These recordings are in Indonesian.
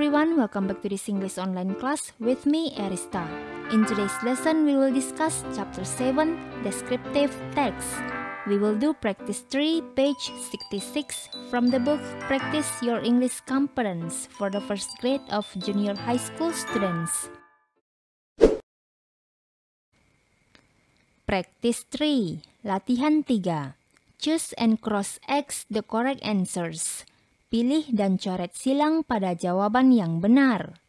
everyone, welcome back to this English online class with me, Arista. In today's lesson, we will discuss Chapter 7, Descriptive Text. We will do Practice 3, page 66 from the book Practice Your English Competence for the first grade of junior high school students. Practice 3, Latihan 3. Choose and cross-X the correct answers. Pilih dan coret silang pada jawaban yang benar.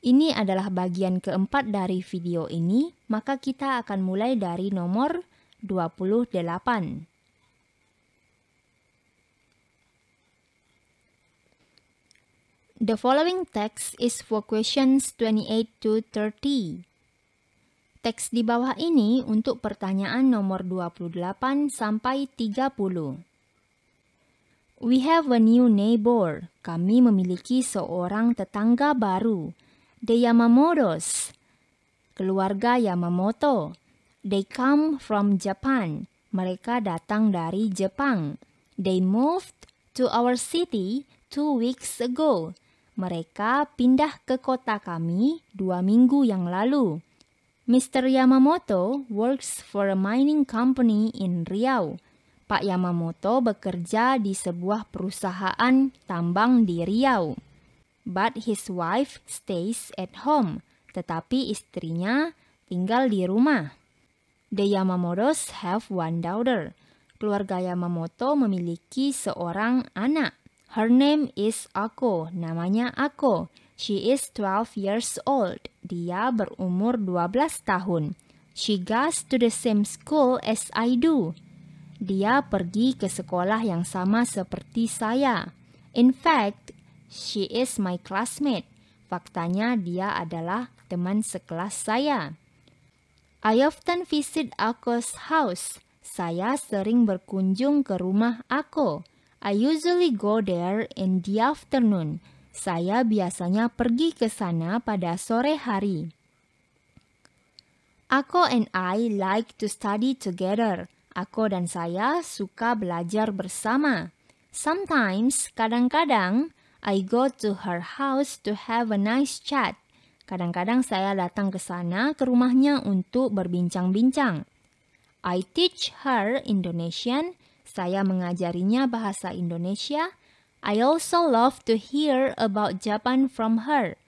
Ini adalah bagian keempat dari video ini, maka kita akan mulai dari nomor 28. The following text is for questions 28 to 30. Teks di bawah ini untuk pertanyaan nomor 28 sampai 30. We have a new neighbor. Kami memiliki seorang tetangga baru. The Yamamotos. Keluarga Yamamoto. They come from Japan. Mereka datang dari Jepang. They moved to our city 2 weeks ago. Mereka pindah ke kota kami 2 minggu yang lalu. Mr. Yamamoto works for a mining company in Riau. Pak Yamamoto bekerja di sebuah perusahaan tambang di Riau. But his wife stays at home. Tetapi istrinya tinggal di rumah. The Yamamotos have one daughter. Keluarga Yamamoto memiliki seorang anak. Her name is Ako. Namanya Ako. She is 12 years old. Dia berumur 12 tahun. She goes to the same school as I do. Dia pergi ke sekolah yang sama seperti saya. In fact, she is my classmate. Faktanya dia adalah teman sekelas saya. I often visit Ako's house. Saya sering berkunjung ke rumah Ako. I usually go there in the afternoon. Saya biasanya pergi ke sana pada sore hari. Ako and I like to study together. Ako dan saya suka belajar bersama. Sometimes, kadang-kadang, I go to her house to have a nice chat. Kadang-kadang saya datang ke sana ke rumahnya untuk berbincang-bincang. I teach her Indonesian. Saya mengajarinya bahasa Indonesia. I also love to hear about Japan from her.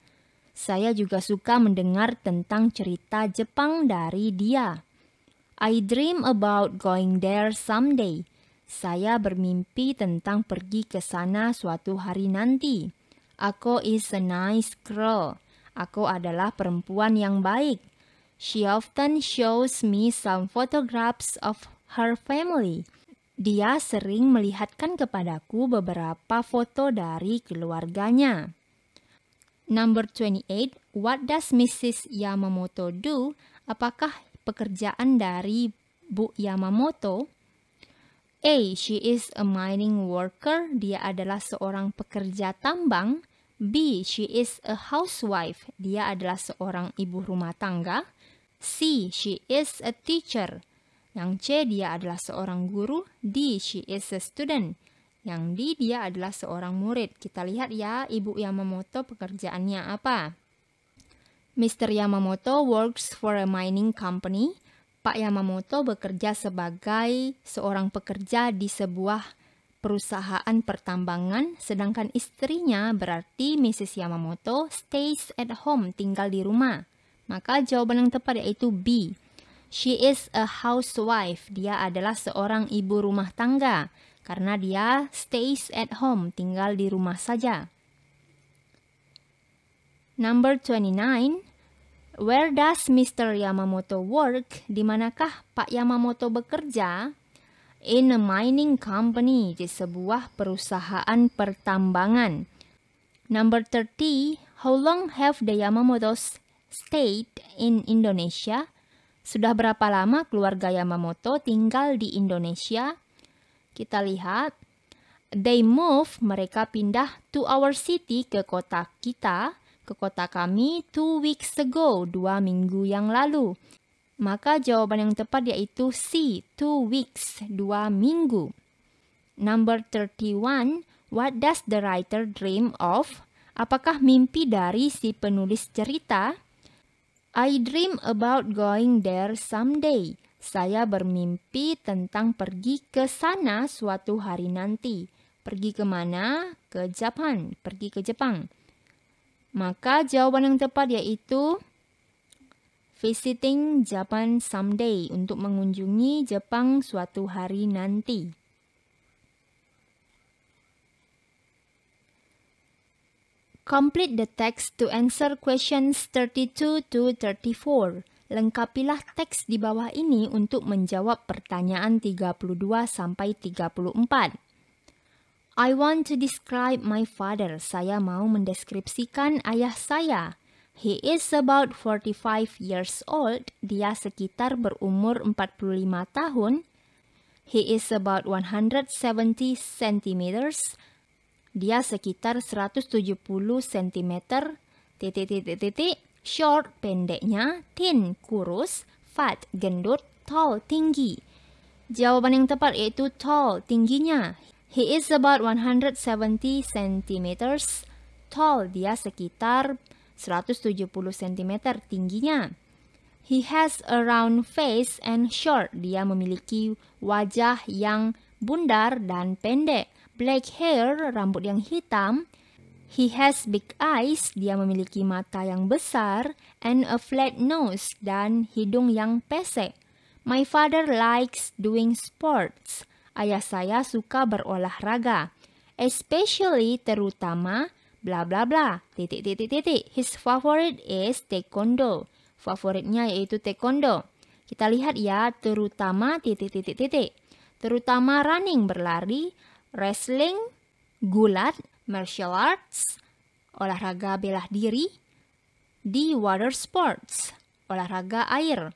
Saya juga suka mendengar tentang cerita Jepang dari dia. I dream about going there someday. Saya bermimpi tentang pergi ke sana suatu hari nanti. Ako is a nice girl. Ako adalah perempuan yang baik. She often shows me some photographs of her family. Dia sering melihatkan kepadaku beberapa foto dari keluarganya. Number 28. What does Mrs. Yamamoto do? Apakah pekerjaan dari Bu Yamamoto? A. She is a mining worker. Dia adalah seorang pekerja tambang. B. She is a housewife. Dia adalah seorang ibu rumah tangga. C. She is a teacher. Yang C. Dia adalah seorang guru. D. She is a student. Yang D. Dia adalah seorang murid. Kita lihat ya, Ibu Yamamoto pekerjaannya apa. Mr. Yamamoto works for a mining company. Pak Yamamoto bekerja sebagai seorang pekerja di sebuah perusahaan pertambangan, sedangkan istrinya berarti Mrs. Yamamoto stays at home, tinggal di rumah. Maka jawaban yang tepat yaitu B. She is a housewife. Dia adalah seorang ibu rumah tangga karena dia stays at home, tinggal di rumah saja. Number 29. Where does Mr. Yamamoto work? Di manakah Pak Yamamoto bekerja? In a mining company, di sebuah perusahaan pertambangan. Number 30. How long have the Yamamotos stayed in Indonesia? Sudah berapa lama keluarga Yamamoto tinggal di Indonesia? Kita lihat. They move, mereka pindah to our city, ke kota kita, ke kota kami 2 weeks ago, 2 minggu yang lalu. Maka jawaban yang tepat yaitu C, 2 weeks, 2 minggu. Number 31, what does the writer dream of? Apakah mimpi dari si penulis cerita? I dream about going there someday. Saya bermimpi tentang pergi ke sana suatu hari nanti. Pergi ke mana? Ke Jepang. Pergi ke Jepang. Maka jawaban yang tepat yaitu visiting Japan someday, untuk mengunjungi Jepang suatu hari nanti. Complete the text to answer questions 32 to 34. Lengkapilah teks di bawah ini untuk menjawab pertanyaan 32 sampai 34. I want to describe my father. Saya mau mendeskripsikan ayah saya. He is about 45 years old. Dia sekitar berumur 45 tahun. He is about 170 centimeters. Dia sekitar 170 cm. Short, pendeknya. Thin, kurus. Fat, gendut. Tall, tinggi. Jawaban yang tepat yaitu tall, tingginya. He is about 170 cm. Tall, dia sekitar 170 cm tingginya. He has a round face and short. Dia memiliki wajah yang bundar dan pendek. Black hair, rambut yang hitam. He has big eyes. Dia memiliki mata yang besar. And a flat nose, dan hidung yang pesek. My father likes doing sports. Ayah saya suka berolahraga. Especially, terutama, bla bla bla, His favorite is taekwondo. Favoritnya yaitu taekwondo. Kita lihat ya, terutama, Terutama running, berlari, wrestling, gulat, martial arts, olahraga bela diri, di water sports, olahraga air.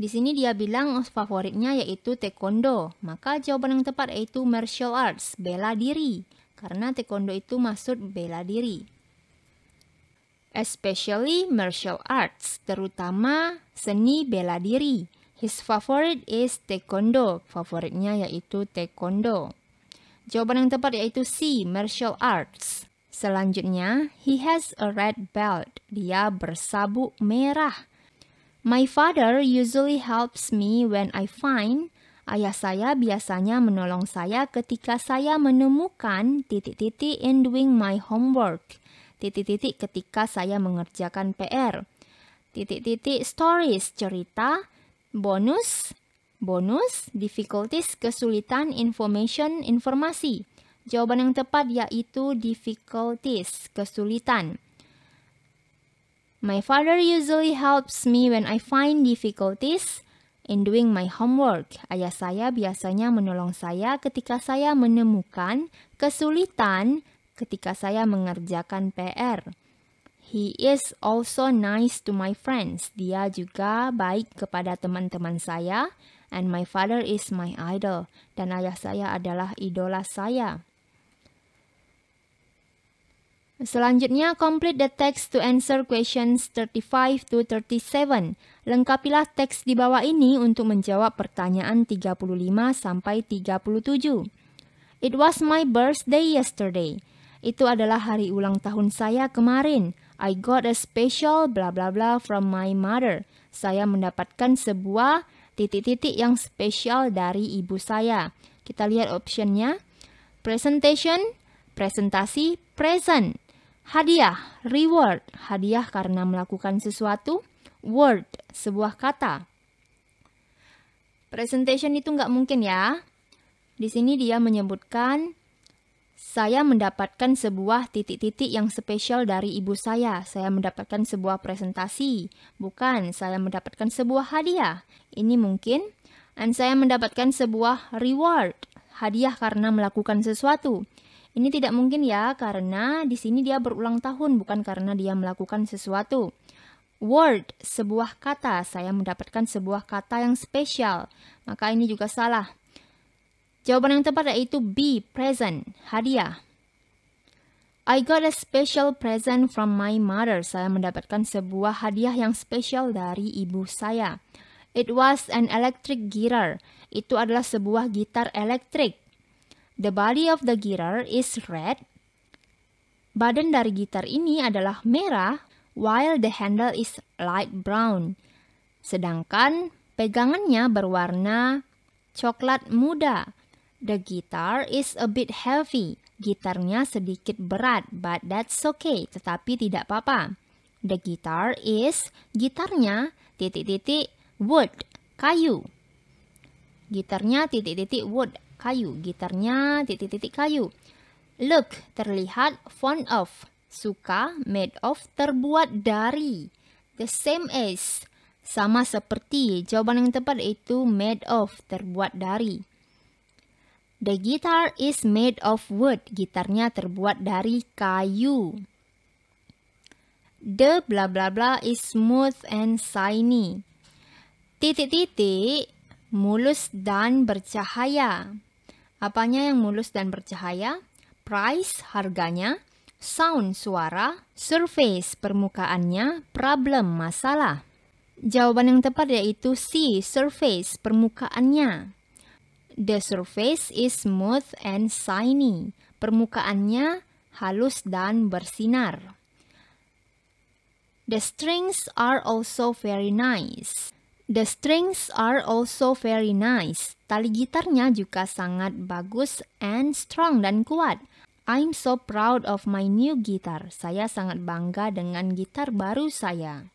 Di sini dia bilang favoritnya yaitu taekwondo. Maka jawaban yang tepat yaitu martial arts, bela diri. Karena taekwondo itu maksud bela diri. Especially martial arts, terutama seni bela diri. His favorite is taekwondo. Favoritnya yaitu taekwondo. Jawaban yang tepat yaitu C, martial arts. Selanjutnya, he has a red belt. Dia bersabuk merah. My father usually helps me when I find. Ayah saya biasanya menolong saya ketika saya menemukan in doing my homework. Ketika saya mengerjakan PR. Stories, cerita. Bonus, difficulties, kesulitan, information, informasi. Jawaban yang tepat yaitu difficulties, kesulitan. My father usually helps me when I find difficulties in doing my homework. Ayah saya biasanya menolong saya ketika saya menemukan kesulitan ketika saya mengerjakan PR. He is also nice to my friends. Dia juga baik kepada teman-teman saya. And my father is my idol. Dan ayah saya adalah idola saya. Selanjutnya, complete the text to answer questions 35 to 37. Lengkapilah teks di bawah ini untuk menjawab pertanyaan 35 sampai 37. It was my birthday yesterday. Itu adalah hari ulang tahun saya kemarin. I got a special bla bla bla from my mother. Saya mendapatkan sebuah yang spesial dari ibu saya. Kita lihat optionnya. Presentation, presentasi, present. Hadiah, reward. Hadiah karena melakukan sesuatu. Word, sebuah kata. Presentation itu nggak mungkin ya. Di sini dia menyebutkan saya mendapatkan sebuah yang spesial dari ibu saya. Saya mendapatkan sebuah presentasi. Bukan, saya mendapatkan sebuah hadiah. Ini mungkin. Dan saya mendapatkan sebuah reward. Hadiah karena melakukan sesuatu. Ini tidak mungkin ya, karena di sini dia berulang tahun, bukan karena dia melakukan sesuatu. Word, sebuah kata. Saya mendapatkan sebuah kata yang spesial. Maka ini juga salah. Jawaban yang tepat yaitu B, present, hadiah. I got a special present from my mother. Saya mendapatkan sebuah hadiah yang spesial dari ibu saya. It was an electric guitar. Itu adalah sebuah gitar elektrik. The body of the guitar is red. Badan dari gitar ini adalah merah, while the handle is light brown. Sedangkan pegangannya berwarna coklat muda. The guitar is a bit heavy. Gitarnya sedikit berat, but that's okay. Tetapi tidak apa-apa. The guitar is, gitarnya, wood, kayu. Gitarnya, wood, kayu. Gitarnya, kayu. Look, terlihat, fond of, suka, made of, terbuat dari. The same as, sama seperti. Jawaban yang tepat itu made of, terbuat dari. The guitar is made of wood. Gitarnya terbuat dari kayu. The blah blah blah is smooth and shiny. Mulus dan bercahaya. Apanya yang mulus dan bercahaya? Price, harganya. Sound, suara. Surface, permukaannya. Problem, masalah. Jawaban yang tepat yaitu C, surface, permukaannya. The surface is smooth and shiny. Permukaannya halus dan bersinar. The strings are also very nice. The strings are also very nice. Tali gitarnya juga sangat bagus and strong dan kuat. I'm so proud of my new guitar. Saya sangat bangga dengan gitar baru saya.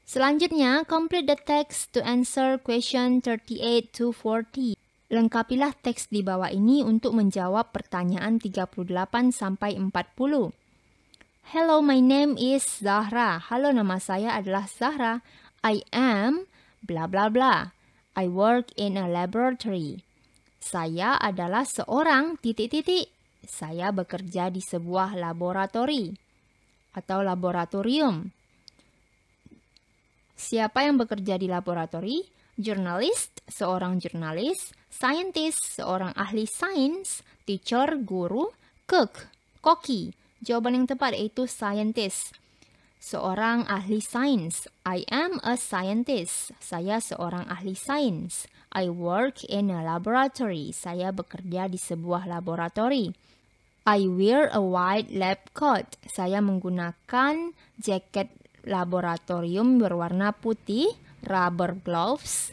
Selanjutnya, complete the text to answer question 38 to 40. Lengkapilah teks di bawah ini untuk menjawab pertanyaan 38 sampai 40. Hello, my name is Zahra. Halo, nama saya adalah Zahra. I am bla bla bla. I work in a laboratory. Saya adalah seorang ... Saya bekerja di sebuah laboratori atau laboratorium. Siapa yang bekerja di laboratori? Journalist, seorang jurnalis. Scientist, seorang ahli sains. Teacher, guru. Cook, koki. Jawaban yang tepat yaitu scientist. Seorang ahli sains. I am a scientist. Saya seorang ahli sains. I work in a laboratory. Saya bekerja di sebuah laboratori. I wear a white lab coat. Saya menggunakan jaket laboratorium berwarna putih, rubber gloves,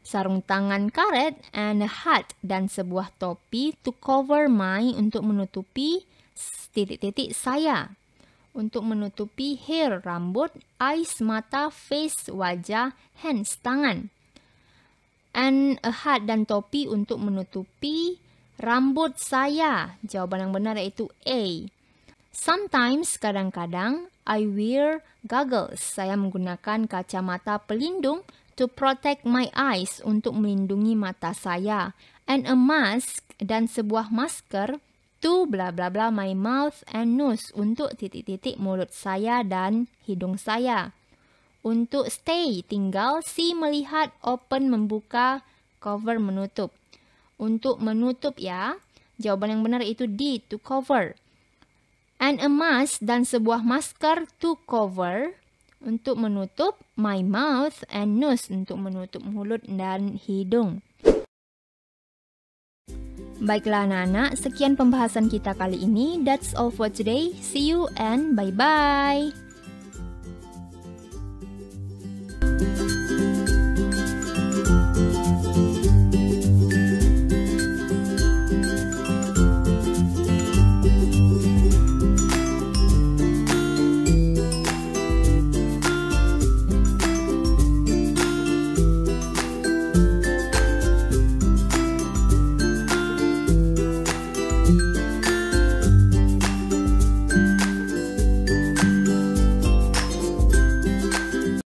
sarung tangan karet, and a hat, dan sebuah topi to cover my, untuk menutupi ... saya. Untuk menutupi hair, rambut, eyes, mata, face, wajah, hands, tangan. And a hat, dan topi untuk menutupi rambut saya. Jawaban yang benar yaitu A. Sometimes, kadang-kadang, I wear goggles. Saya menggunakan kacamata pelindung to protect my eyes, untuk melindungi mata saya. And a mask, dan sebuah masker to bla bla bla my mouth and nose, untuk ... mulut saya dan hidung saya. Untuk stay, tinggal. C, melihat. Open, membuka. Cover, menutup. Untuk menutup ya. Jawaban yang benar itu D, to cover. And a mask, dan sebuah masker to cover, untuk menutup my mouth and nose, untuk menutup mulut dan hidung. Baiklah anak-anak, sekian pembahasan kita kali ini. That's all for today. See you and bye-bye.